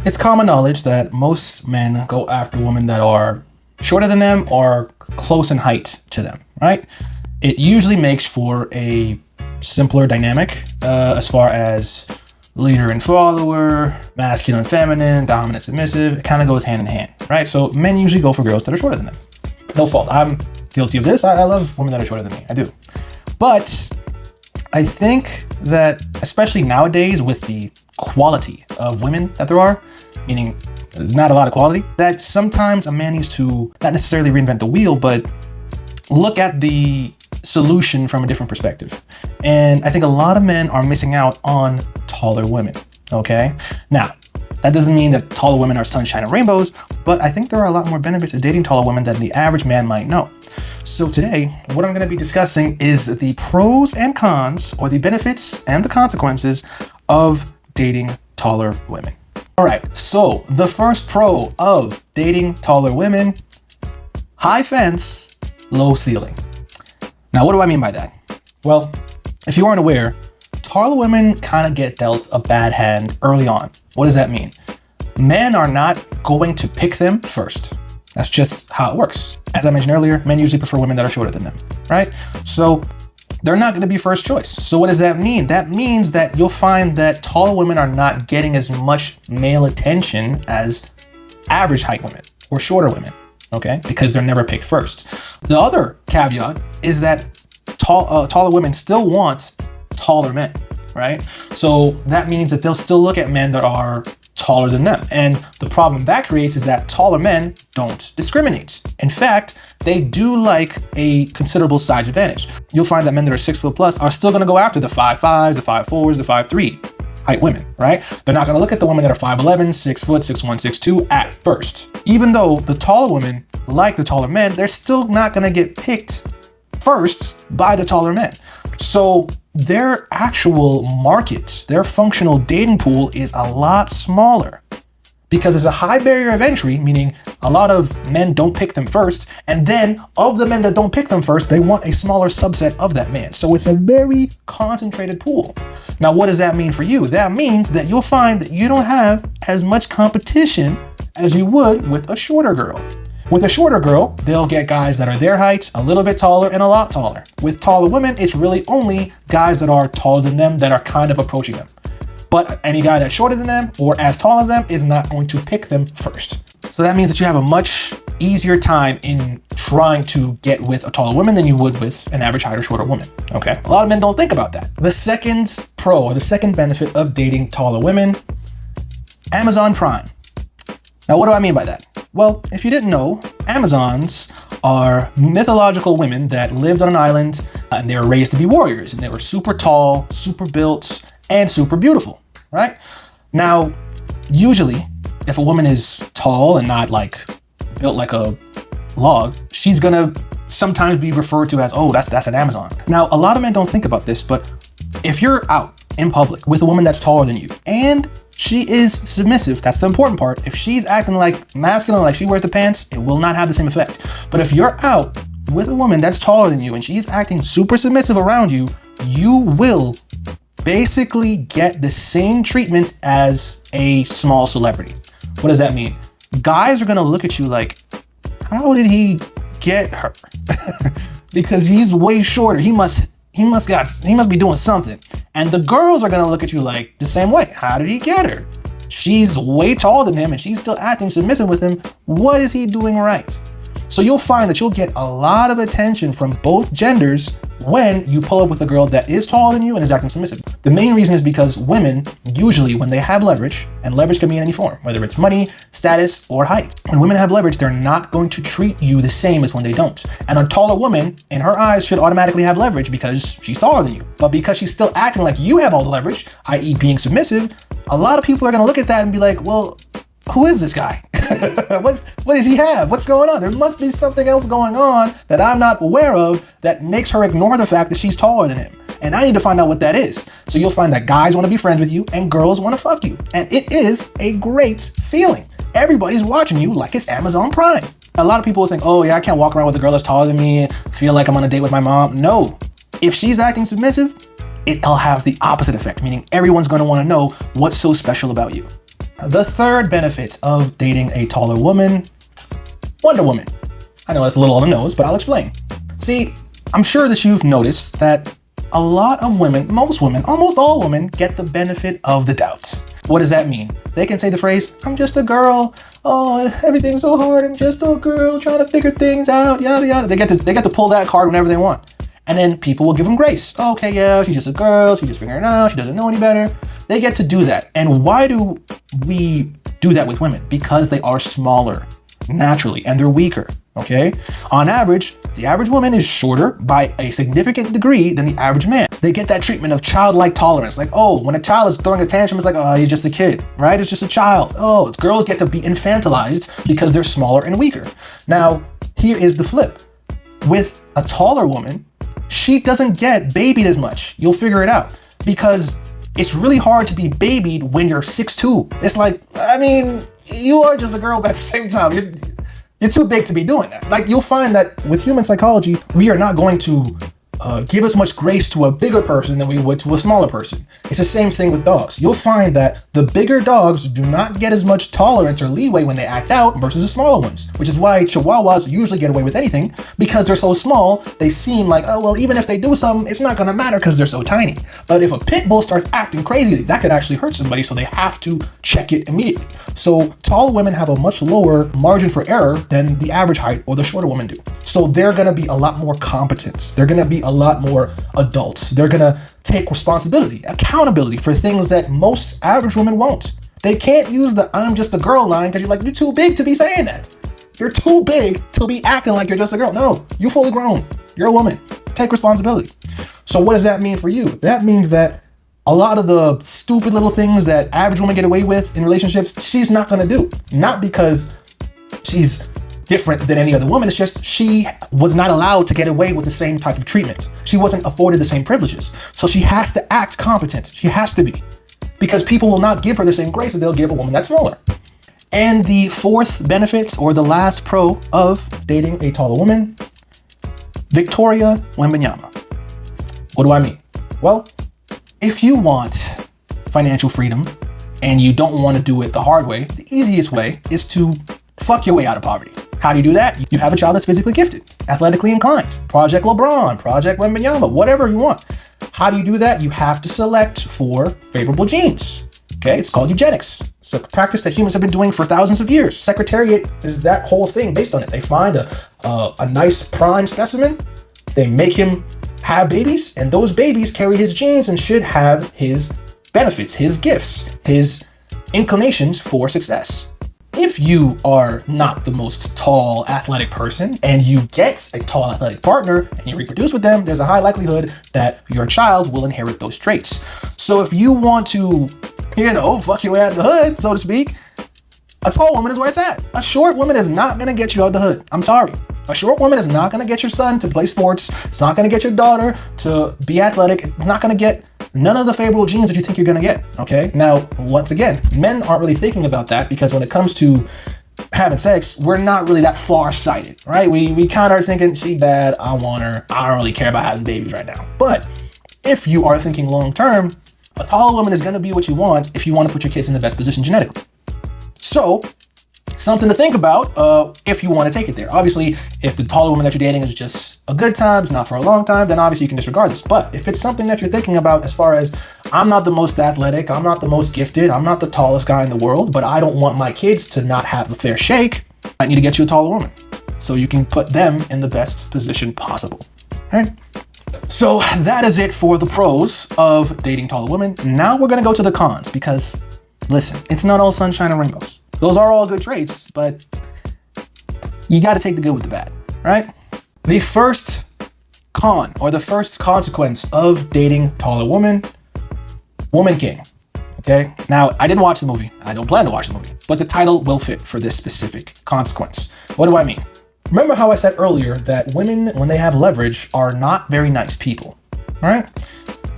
It's common knowledge that most men go after women that are shorter than them or close in height to them, right? It usually makes for a simpler dynamic as far as leader and follower, masculine and feminine, dominant, submissive. It kind of goes hand in hand, right? So men usually go for girls that are shorter than them. No fault. I'm guilty of this. I love women that are shorter than me. I do. But I think that, especially nowadays with the quality of women that there are, meaning there's not a lot of quality, that sometimes a man needs to not necessarily reinvent the wheel, but look at the solution from a different perspective. And I think a lot of men are missing out on taller women, okay? Now, that doesn't mean that taller women are sunshine and rainbows, but I think there are a lot more benefits to dating taller women than the average man might know. So today, what I'm going to be discussing is the pros and cons, or the benefits and the consequences of dating taller women. All right, so the first pro of dating taller women: high fence, low ceiling. Now, what do I mean by that? Well, if you aren't aware, taller women kind of get dealt a bad hand early on. What does that mean? Men are not going to pick them first. That's just how it works. As I mentioned earlier, men usually prefer women that are shorter than them, right? So they're not going to be first choice. So what does that mean? That means that you'll find that taller women are not getting as much male attention as average height women or shorter women, okay? Because they're never picked first. The other caveat is that taller women still want taller men, right? So that means that they'll still look at men that are taller than them. And the problem that creates is that taller men don't discriminate. In fact, they do like a considerable size advantage. You'll find that men that are 6 foot plus are still going to go after the 5'5s, the 5'4s, the 5'3 height women, right? They're not going to look at the women that are 5'11, 6 foot, 6'1, 6'2 at first. Even though the taller women like the taller men, they're still not going to get picked first by the taller men. So their actual market, their functional dating pool is a lot smaller because there's a high barrier of entry, meaning a lot of men don't pick them first. And then of the men that don't pick them first, they want a smaller subset of that man. So it's a very concentrated pool. Now, what does that mean for you? That means that you'll find that you don't have as much competition as you would with a shorter girl. With a shorter girl, they'll get guys that are their height, a little bit taller, and a lot taller. With taller women, it's really only guys that are taller than them that are kind of approaching them. But any guy that's shorter than them or as tall as them is not going to pick them first. So that means that you have a much easier time in trying to get with a taller woman than you would with an average height or shorter woman, okay? A lot of men don't think about that. The second pro, or the second benefit of dating taller women: Amazon Prime. Now, what do I mean by that? Well, if you didn't know, Amazons are mythological women that lived on an island and they were raised to be warriors, and they were super tall, super built, and super beautiful, right? Now, usually, if a woman is tall and not like built like a log, she's gonna sometimes be referred to as, oh, that's an Amazon. Now, a lot of men don't think about this, but if you're out in public with a woman that's taller than you and she is submissive, that's the important part. If she's acting like masculine, like she wears the pants, it will not have the same effect. But if you're out with a woman that's taller than you and she's acting super submissive around you, you will basically get the same treatment as a small celebrity. What does that mean? Guys are gonna look at you like, how did he get her? Because he's way shorter. He must be doing something. And the girls are gonna look at you like the same way. How did he get her? She's way taller than him and she's still acting submissive with him. What is he doing right? So you'll find that you'll get a lot of attention from both genders when you pull up with a girl that is taller than you and is acting submissive. The main reason is because women, usually when they have leverage, and leverage can be in any form, whether it's money, status, or height. When women have leverage, they're not going to treat you the same as when they don't. And a taller woman, in her eyes, should automatically have leverage because she's taller than you. But because she's still acting like you have all the leverage, i.e. being submissive, a lot of people are gonna look at that and be like, well, who is this guy? What does he have? What's going on? There must be something else going on that I'm not aware of that makes her ignore the fact that she's taller than him. And I need to find out what that is. So you'll find that guys want to be friends with you and girls want to fuck you. And it is a great feeling. Everybody's watching you like it's Amazon Prime. A lot of people think, oh yeah, I can't walk around with a girl that's taller than me and feel like I'm on a date with my mom. No, if she's acting submissive, it'll have the opposite effect, meaning everyone's going to want to know what's so special about you. The third benefit of dating a taller woman, Wonder Woman. I know it's a little on the nose, but I'll explain. See, I'm sure that you've noticed that a lot of women, most women, almost all women, get the benefit of the doubt. What does that mean? They can say the phrase, I'm just a girl. Oh, everything's so hard. I'm just a girl trying to figure things out, yada, yada. They get to pull that card whenever they want. And then people will give them grace. Okay, yeah, she's just a girl. She's just figuring it out. She doesn't know any better. They get to do that. And why do we do that with women? Because they are smaller naturally and they're weaker. Okay? On average, the average woman is shorter by a significant degree than the average man. They get that treatment of childlike tolerance. Like, oh, when a child is throwing a tantrum, it's like, oh, he's just a kid, right? It's just a child. Oh, girls get to be infantilized because they're smaller and weaker. Now, here is the flip. With a taller woman, she doesn't get babied as much. You'll figure it out. Because it's really hard to be babied when you're 6'2". It's like, I mean, you are just a girl, but at the same time, you're too big to be doing that. Like, you'll find that with human psychology, we are not going to give as much grace to a bigger person than we would to a smaller person. It's the same thing with dogs. You'll find that the bigger dogs do not get as much tolerance or leeway when they act out versus the smaller ones, which is why Chihuahuas usually get away with anything because they're so small. They seem like, oh, well, even if they do something, it's not going to matter because they're so tiny. But if a pit bull starts acting crazy, that could actually hurt somebody, so they have to check it immediately. So tall women have a much lower margin for error than the average height or the shorter women do. So they're going to be a lot more competent. They're going to be a lot more adults. They're going to take responsibility, accountability for things that most average women won't. They can't use the I'm just a girl line because you're too big to be saying that. You're too big to be acting like you're just a girl. No, you're fully grown. You're a woman. Take responsibility. So what does that mean for you? That means that a lot of the stupid little things that average women get away with in relationships, she's not going to do. Not because she's different than any other woman. It's just she was not allowed to get away with the same type of treatment. She wasn't afforded the same privileges. So she has to act competent. She has to be. Because people will not give her the same grace that they'll give a woman that's smaller. And the fourth benefit, or the last pro of dating a taller woman, Victoria Wembanyama. What do I mean? Well, if you want financial freedom and you don't want to do it the hard way, the easiest way is to fuck your way out of poverty. How do you do that? You have a child that's physically gifted, athletically inclined, Project LeBron, Project Wembanyama, whatever you want. How do you do that? You have to select for favorable genes. Okay, it's called eugenics. It's a practice that humans have been doing for thousands of years. Secretariat is that whole thing based on it. They find a nice prime specimen, they make him have babies, and those babies carry his genes and should have his benefits, his gifts, his inclinations for success. If you are not the most tall, athletic person and you get a tall, athletic partner and you reproduce with them, there's a high likelihood that your child will inherit those traits. So if you want to, fuck your way out of the hood, so to speak, a tall woman is where it's at. A short woman is not going to get you out of the hood. I'm sorry. A short woman is not going to get your son to play sports. It's not going to get your daughter to be athletic. It's not going to get none of the favorable genes that you think you're going to get. Okay. Now, once again, men aren't really thinking about that because when it comes to having sex, we're not really that far-sighted, right? We kind of are thinking, she bad, I want her, I don't really care about having babies right now. But if you are thinking long-term, a tall woman is going to be what you want if you want to put your kids in the best position genetically. So, something to think about if you want to take it there. Obviously, if the taller woman that you're dating is just a good time, it's not for a long time, then obviously you can disregard this. But if it's something that you're thinking about as far as, I'm not the most athletic, I'm not the most gifted, I'm not the tallest guy in the world, but I don't want my kids to not have a fair shake, I need to get you a taller woman so you can put them in the best position possible. All right? So that is it for the pros of dating taller women. Now we're going to go to the cons because, listen, it's not all sunshine and rainbows. Those are all good traits, but you got to take the good with the bad, right? The first con, or the first consequence of dating taller woman king, okay? Now, I didn't watch the movie. I don't plan to watch the movie, but the title will fit for this specific consequence. What do I mean? Remember how I said earlier that women, when they have leverage, are not very nice people, all right?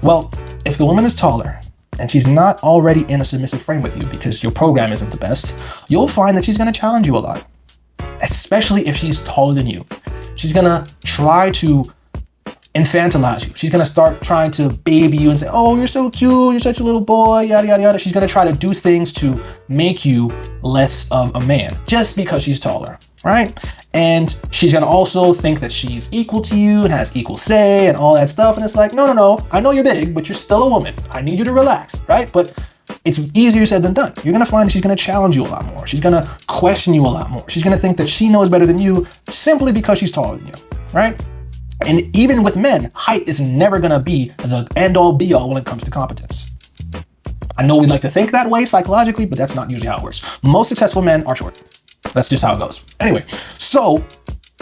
Well, if the woman is taller, and she's not already in a submissive frame with you because your program isn't the best, you'll find that she's going to challenge you a lot, especially if she's taller than you. She's going to try to infantilize you. She's gonna start trying to baby you and say, oh, you're so cute, you're such a little boy, yada, yada, yada. She's gonna try to do things to make you less of a man just because she's taller, right? And she's gonna also think that she's equal to you and has equal say and all that stuff. And it's like, no, I know you're big, but you're still a woman. I need you to relax, right? But it's easier said than done. You're gonna find that she's gonna challenge you a lot more. She's gonna question you a lot more. She's gonna think that she knows better than you simply because she's taller than you, right? And even with men, height is never gonna be the end-all be-all when it comes to competence. I know we like to think that way psychologically, but that's not usually how it works. Most successful men are short. That's just how it goes. Anyway, so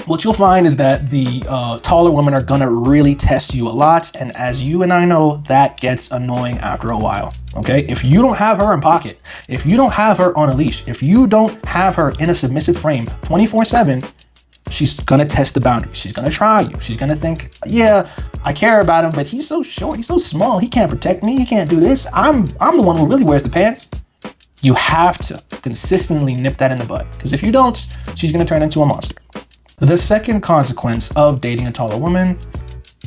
what you'll find is that the taller women are gonna really test you a lot. And as you and I know, that gets annoying after a while, okay? If you don't have her in pocket, if you don't have her on a leash, if you don't have her in a submissive frame 24/7, she's gonna test the boundaries. She's gonna try you. She's gonna think, yeah, I care about him, but he's so short, he's so small, he can't protect me, he can't do this. I'm the one who really wears the pants. You have to consistently nip that in the bud, because if you don't, she's gonna turn into a monster. The second consequence of dating a taller woman,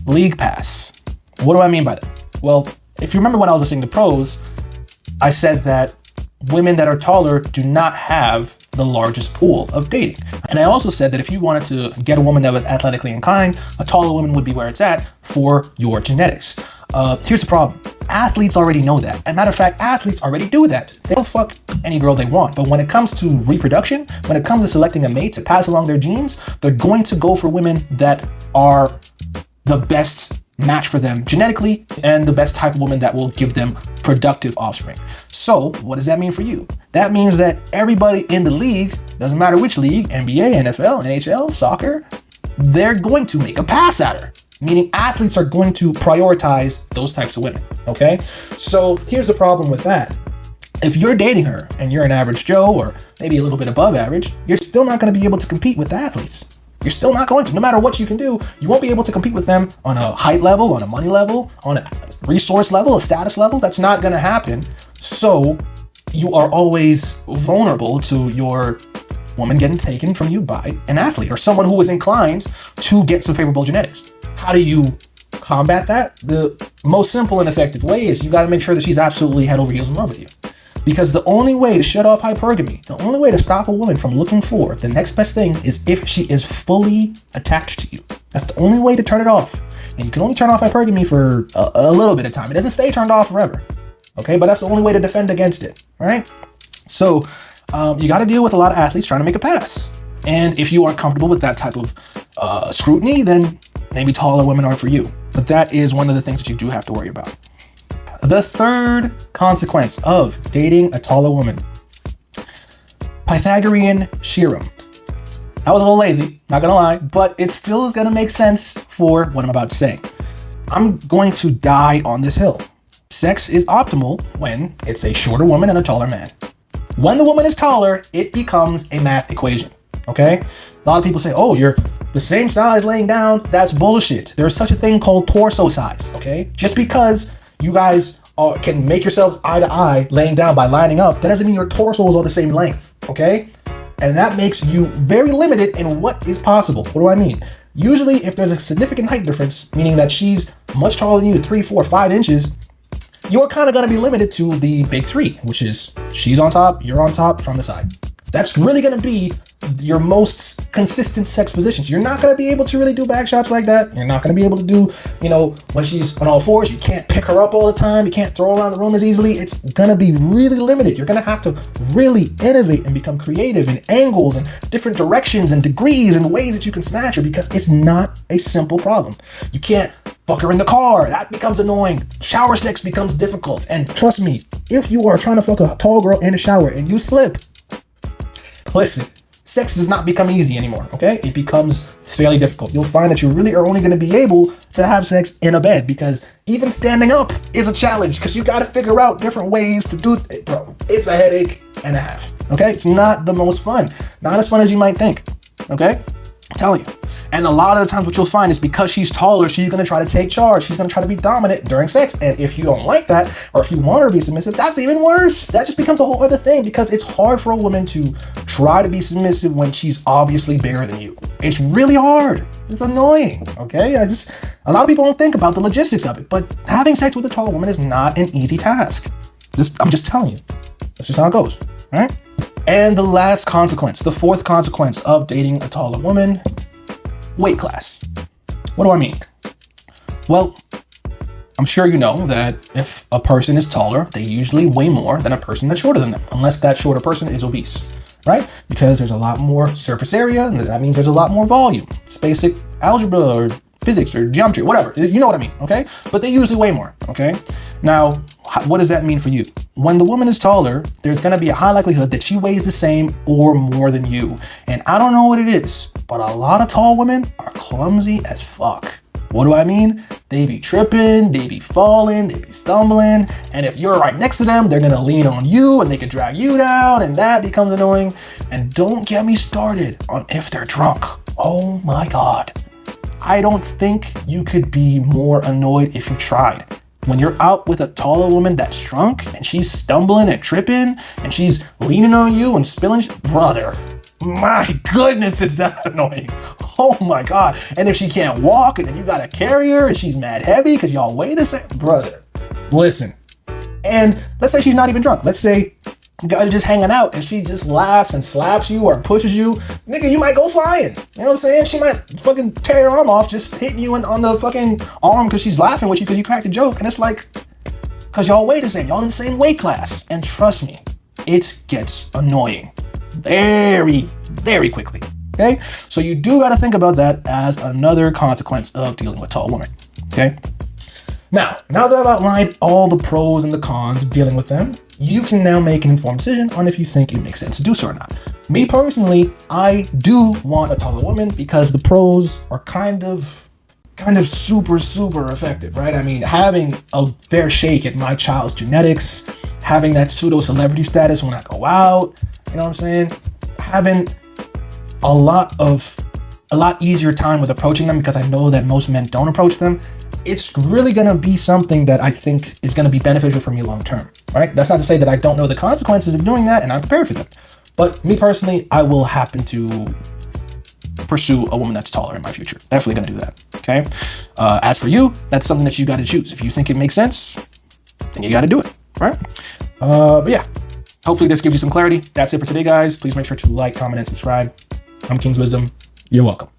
league pass. What do I mean by that? Well, if you remember when I was listening to pros, I said that women that are taller do not have the largest pool of dating. And I also said that if you wanted to get a woman that was athletically inclined, a taller woman would be where it's at for your genetics. Here's the problem. Athletes already know that. As a matter of fact, athletes already do that. They'll fuck any girl they want. But when it comes to reproduction, when it comes to selecting a mate to pass along their genes, they're going to go for women that are the best match for them genetically and the best type of woman that will give them productive offspring. So what does that mean for you? That means that everybody in the league, doesn't matter which league, NBA, NFL, NHL, soccer, they're going to make a pass at her. Meaning athletes are going to prioritize those types of women, okay? So here's the problem with that. If you're dating her and you're an average Joe or maybe a little bit above average, you're still not gonna be able to compete with the athletes. You're still not going to. No matter what you can do, you won't be able to compete with them on a height level, on a money level, on a resource level, a status level. That's not gonna happen. So you are always vulnerable to your woman getting taken from you by an athlete or someone who is inclined to get some favorable genetics. How do you combat that? The most simple and effective way is you got to make sure that she's absolutely head over heels in love with you. Because the only way to shut off hypergamy, the only way to stop a woman from looking for the next best thing is if she is fully attached to you. That's the only way to turn it off. And you can only turn off hypergamy for a little bit of time. It doesn't stay turned off forever. Okay, but that's the only way to defend against it, right? So you got to deal with a lot of athletes trying to make a pass. And if you aren't comfortable with that type of scrutiny, then maybe taller women aren't for you. But that is one of the things that you do have to worry about. The third consequence of dating a taller woman, Pythagorean theorem. I was a little lazy, not gonna lie, but it still is gonna make sense for what I'm about to say. I'm going to die on this hill. Sex is optimal when it's a shorter woman and a taller man. When the woman is taller, it becomes a math equation, okay? A lot of people say, oh, you're the same size laying down. That's bullshit. There's such a thing called torso size, okay? Just because you guys can make yourselves eye to eye laying down by lining up, that doesn't mean your torsos are the same length, okay? And that makes you very limited in what is possible. What do I mean? Usually, if there's a significant height difference, meaning that she's much taller than you, 3, 4, 5 inches, you're kind of going to be limited to the big three, which is she's on top, you're on top, from the side. That's really going to be your most consistent sex positions. You're not going to be able to really do back shots like that. You're not going to be able to do, when she's on all fours, you can't pick her up all the time. You can't throw her around the room as easily. It's going to be really limited. You're going to have to really innovate and become creative in angles and different directions and degrees and ways that you can smash her, because it's not a simple problem. You can't fuck her in the car. That becomes annoying. Shower sex becomes difficult. And trust me, if you are trying to fuck a tall girl in a shower and you slip, listen, sex does not become easy anymore, okay? It becomes fairly difficult. You'll find that you really are only going to be able to have sex in a bed, because even standing up is a challenge, because you got to figure out different ways to do it. Bro, it's a headache and a half, okay? It's not the most fun. Not as fun as you might think, okay? I'm telling you. And a lot of the times what you'll find is because she's taller, she's going to try to take charge. She's going to try to be dominant during sex. And if you don't like that, or if you want her to be submissive, that's even worse. That just becomes a whole other thing because it's hard for a woman to try to be submissive when she's obviously bigger than you. It's really hard. It's annoying, okay? A lot of people don't think about the logistics of it, but having sex with a taller woman is not an easy task. I'm just telling you. That's just how it goes, all right? And the last consequence, the fourth consequence of dating a taller woman, weight class. What do I mean? Well, I'm sure you know that if a person is taller, they usually weigh more than a person that's shorter than them, unless that shorter person is obese, right? Because there's a lot more surface area, and that means there's a lot more volume. It's basic algebra or physics or geometry, whatever. You know what I mean, okay? But they usually weigh more, okay? Now, what does that mean for you? When the woman is taller, there's gonna be a high likelihood that she weighs the same or more than you. And I don't know what it is, but a lot of tall women are clumsy as fuck. What do I mean? They be tripping, they be falling, they be stumbling. And if you're right next to them, they're gonna lean on you and they could drag you down, and that becomes annoying. And don't get me started on if they're drunk. Oh my God. I don't think you could be more annoyed if you tried. When you're out with a taller woman that's drunk and she's stumbling and tripping and she's leaning on you and spilling, brother, my goodness, is that annoying. Oh my God. And if she can't walk and then you gotta carry her and she's mad heavy because y'all weigh the same, brother, listen. And let's say she's not even drunk. Let's say you guys are just hanging out and she just laughs and slaps you or pushes you. Nigga, you might go flying. You know what I'm saying? She might fucking tear your arm off just hitting you on the fucking arm because she's laughing with you because you cracked a joke. And it's like, because y'all weigh the same. Y'all in the same weight class. And trust me, it gets annoying very, very quickly. Okay? So you do got to think about that as another consequence of dealing with tall women. Okay? Now that I've outlined all the pros and the cons of dealing with them, you can now make an informed decision on if you think it makes sense to do so or not. Me personally, I do want a taller woman because the pros are kind of super effective, right? I mean, having a fair shake at my child's genetics, having that pseudo celebrity status when I go out, you know what I'm saying? Having a lot easier time with approaching them because I know that most men don't approach them. It's really gonna be something that I think is gonna be beneficial for me long term, right? That's not to say that I don't know the consequences of doing that and I'm prepared for them. But me personally, I will happen to pursue a woman that's taller in my future. Definitely gonna do that, okay? As for you, that's something that you gotta choose. If you think it makes sense, then you gotta do it, right? But yeah, hopefully this gives you some clarity. That's it for today, guys. Please make sure to like, comment, and subscribe. I'm King's Wisdom. You're welcome.